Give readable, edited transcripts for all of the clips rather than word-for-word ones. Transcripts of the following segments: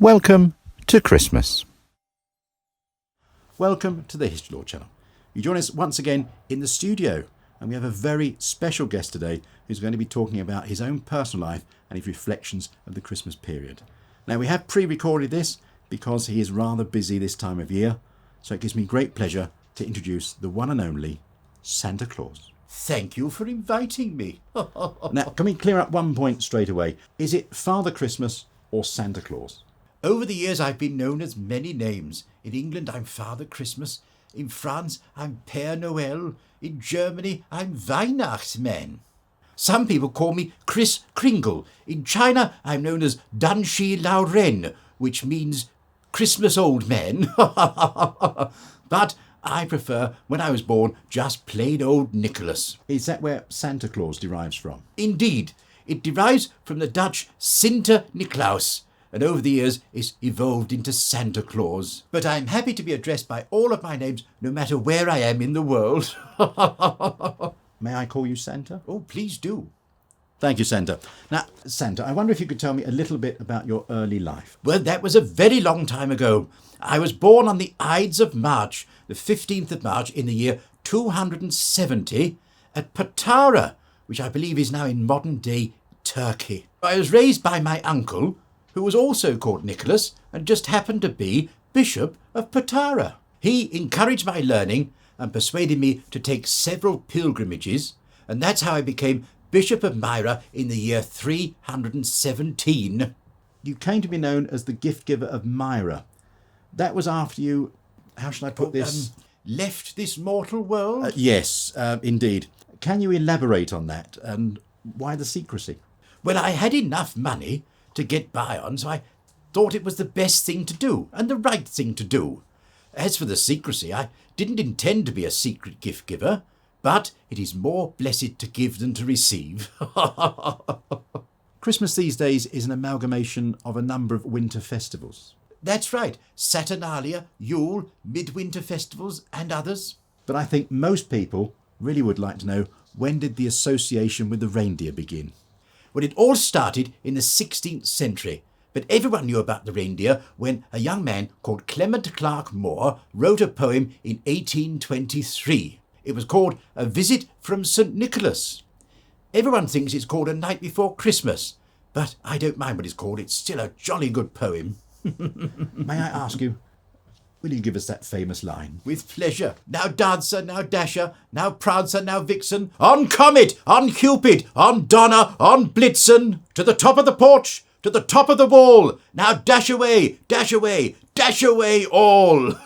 Welcome to Christmas. Welcome to the History Lore channel. You join us once again in the studio, and we have a very special guest today who's going to be talking about his own personal life and his reflections of the Christmas period. Now, we have pre-recorded this because he is rather busy this time of year, so it gives me great pleasure to introduce the one and only Santa Claus. Thank you for inviting me. Now, can we clear up one point straight away? Is it Father Christmas or Santa Claus? Over the years, I've been known as many names. In England, I'm Father Christmas. In France, I'm Père Noël. In Germany, I'm Weihnachtsmann. Some people call me Kris Kringle. In China, I'm known as Dan Shi Lao Ren, which means Christmas old man. But I prefer, when I was born, just plain old Nicholas. Is that where Santa Claus derives from? Indeed, it derives from the Dutch Sinter-Niklaus, and over the years it's evolved into Santa Claus. But I'm happy to be addressed by all of my names, no matter where I am in the world. May I call you Santa? Oh, please do. Thank you, Santa. Now, Santa, I wonder if you could tell me a little bit about your early life. Well, that was a very long time ago. I was born on the Ides of March, the 15th of March, in the year 270, at Patara, which I believe is now in modern-day Turkey. I was raised by my uncle, who was also called Nicholas and just happened to be Bishop of Patara. He encouraged my learning and persuaded me to take several pilgrimages, and that's how I became Bishop of Myra in the year 317. You came to be known as the gift giver of Myra. That was after you, how shall I put this? Left this mortal world? Yes, indeed. Can you elaborate on that, and why the secrecy? Well, I had enough money to get by on, so I thought it was the best thing to do and the right thing to do. As for the secrecy, I didn't intend to be a secret gift giver, but it is more blessed to give than to receive. Christmas these days is an amalgamation of a number of winter festivals. That's right. Saturnalia, Yule, Midwinter festivals and others. But I think most people really would like to know, when did the association with the reindeer begin? Well, it all started in the 16th century, but everyone knew about the reindeer when a young man called Clement Clarke Moore wrote a poem in 1823. It was called A Visit from St. Nicholas. Everyone thinks it's called A Night Before Christmas, but I don't mind what it's called. It's still a jolly good poem. May I ask you, will you give us that famous line? With pleasure. Now Dancer, now Dasher, now Prancer, now Vixen, on Comet, on Cupid, on Donner, on Blitzen, to the top of the porch, to the top of the wall. Now dash away, dash away, dash away all.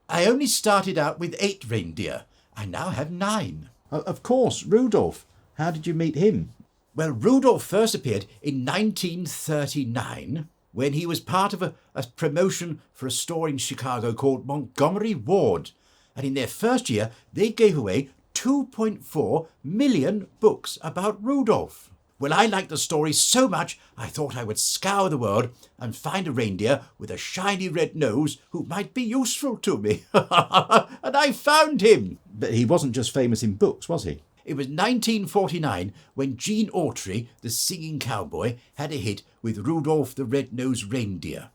I only started out with 8 reindeer. I now have 9. Of course, Rudolph. How did you meet him? Well, Rudolph first appeared in 1939 when he was part of a promotion for a store in Chicago called Montgomery Ward. And in their first year, they gave away 2.4 million books about Rudolph. Well, I liked the story so much, I thought I would scour the world and find a reindeer with a shiny red nose who might be useful to me. And I found him. But he wasn't just famous in books, was he? It was 1949 when Gene Autry, the singing cowboy, had a hit with Rudolph the Red-Nosed Reindeer.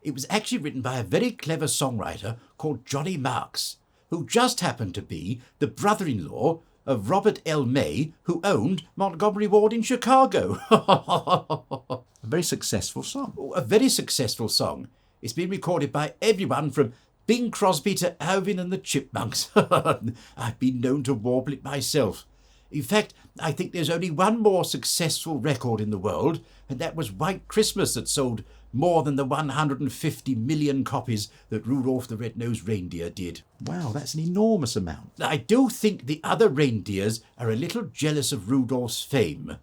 It was actually written by a very clever songwriter called Johnny Marks, who just happened to be the brother-in-law of Robert L. May, who owned Montgomery Ward in Chicago. A very successful song. A very successful song. It's been recorded by everyone from Bing Crosby to Alvin and the Chipmunks. I've been known to warble it myself. In fact, I think there's only one more successful record in the world, and that was White Christmas, that sold more than the 150 million copies that Rudolph the Red-Nosed Reindeer did. Wow, that's an enormous amount. I do think the other reindeers are a little jealous of Rudolph's fame,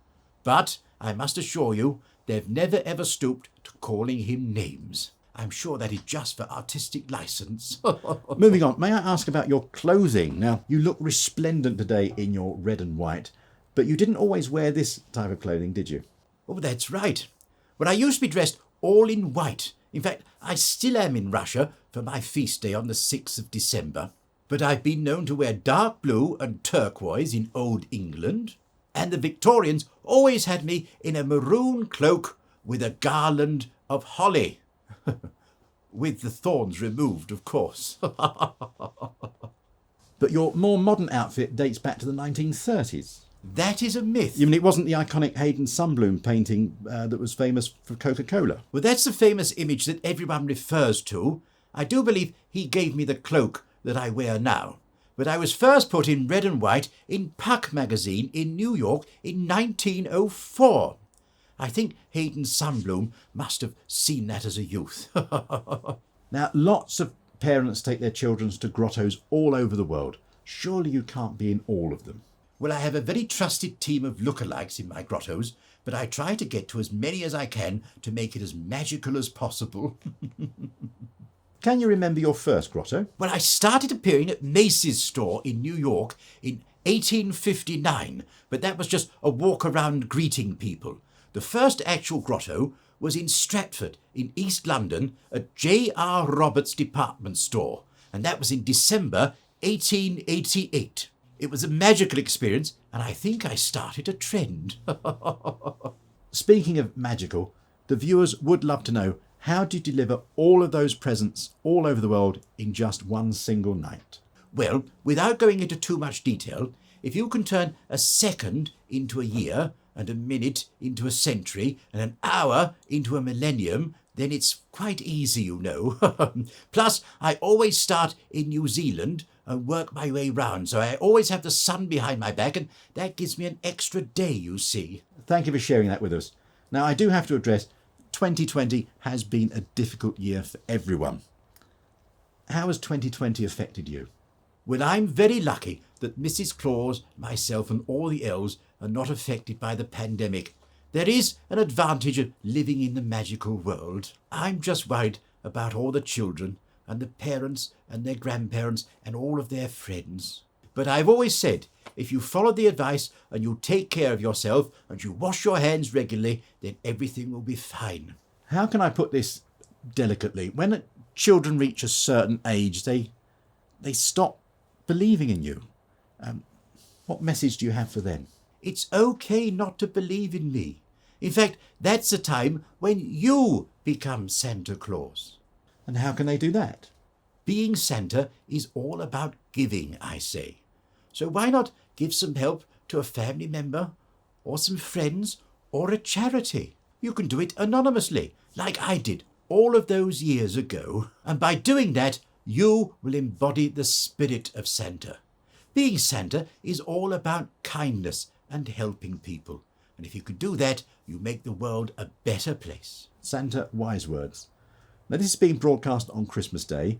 but I must assure you, they've never ever stooped to calling him names. I'm sure that is just for artistic license. Moving on, may I ask about your clothing? Now, you look resplendent today in your red and white, but you didn't always wear this type of clothing, did you? Oh, that's right. Well, I used to be dressed all in white. In fact, I still am in Russia for my feast day on the 6th of December. But I've been known to wear dark blue and turquoise in Old England, and the Victorians always had me in a maroon cloak with a garland of holly. With the thorns removed, of course. But your more modern outfit dates back to the 1930s. That is a myth. You mean it wasn't the iconic Hayden Sunbloom painting that was famous for Coca-Cola? Well, that's the famous image that everyone refers to. I do believe he gave me the cloak that I wear now. But I was first put in red and white in Puck magazine in New York in 1904. I think Hayden Sunbloom must have seen that as a youth. Now, lots of parents take their children to grottos all over the world. Surely you can't be in all of them. Well, I have a very trusted team of lookalikes in my grottos, but I try to get to as many as I can to make it as magical as possible. Can you remember your first grotto? Well, I started appearing at Macy's store in New York in 1859, but that was just a walk around greeting people. The first actual grotto was in Stratford in East London at J.R. Roberts' department store, and that was in December 1888. It was a magical experience, and I think I started a trend. Speaking of magical, the viewers would love to know, how do you deliver all of those presents all over the world in just one single night? Well, without going into too much detail, if you can turn a second into a year, and a minute into a century, and an hour into a millennium, then it's quite easy, you know. Plus, I always start in New Zealand and work my way round, so I always have the sun behind my back, and that gives me an extra day, you see. Thank you for sharing that with us. Now, I do have to address, 2020 has been a difficult year for everyone. How has 2020 affected you? Well, I'm very lucky that Mrs. Claus, myself and all the elves are not affected by the pandemic. There is an advantage of living in the magical world. I'm just worried about all the children and the parents and their grandparents and all of their friends. But I've always said, if you follow the advice and you take care of yourself and you wash your hands regularly, then everything will be fine. How can I put this delicately? When children reach a certain age, they stop believing in you. What message do you have for them? It's okay not to believe in me. In fact, that's the time when you become Santa Claus. And how can they do that? Being Santa is all about giving, I say. So why not give some help to a family member, or some friends, or a charity? You can do it anonymously, like I did all of those years ago. And by doing that, you will embody the spirit of Santa. Being Santa is all about kindness and helping people. And if you could do that, you make the world a better place. Santa, wise words. Now, this is being broadcast on Christmas Day.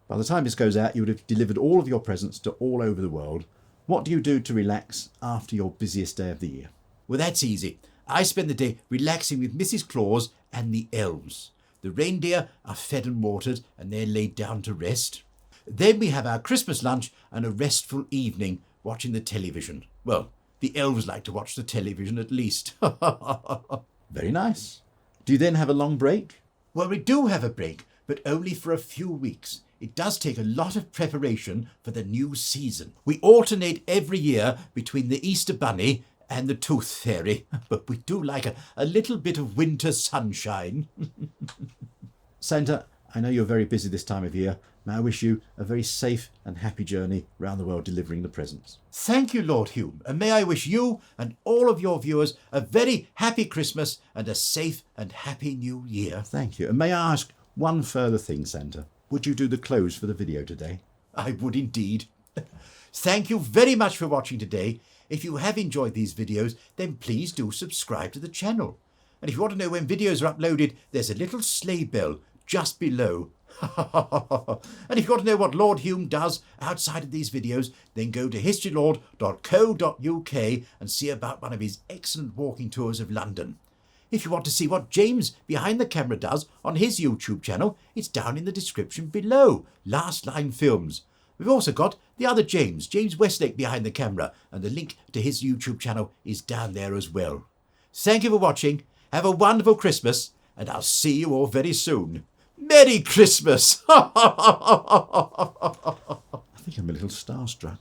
By the time this goes out, you would have delivered all of your presents to all over the world. What do you do to relax after your busiest day of the year? Well, that's easy. I spend the day relaxing with Mrs. Claus and the elves. The reindeer are fed and watered, and they're laid down to rest. Then we have our Christmas lunch and a restful evening watching the television. Well, the elves like to watch the television at least. Very nice. Do you then have a long break? Well, we do have a break, but only for a few weeks. It does take a lot of preparation for the new season. We alternate every year between the Easter Bunny and the Tooth Fairy, but we do like a little bit of winter sunshine. Santa, I know you're very busy this time of year. May I wish you a very safe and happy journey around the world delivering the presents. Thank you, Lord Hume, and may I wish you and all of your viewers a very happy Christmas and a safe and happy New Year. Thank you. And may I ask one further thing, Santa? Would you do the close for the video today? I would indeed. Thank you very much for watching today. If you have enjoyed these videos, then please do subscribe to the channel. And if you want to know when videos are uploaded, there's a little sleigh bell just below. And if you want to know what Lord Hume does outside of these videos, then go to historylord.co.uk and see about one of his excellent walking tours of London. If you want to see what James behind the camera does on his YouTube channel, it's down in the description below. Last Line Films. We've also got the other James Westlake behind the camera, and the link to his YouTube channel is down there as well. Thank you for watching. Have a wonderful Christmas, and I'll see you all very soon. Merry Christmas! I think I'm a little starstruck.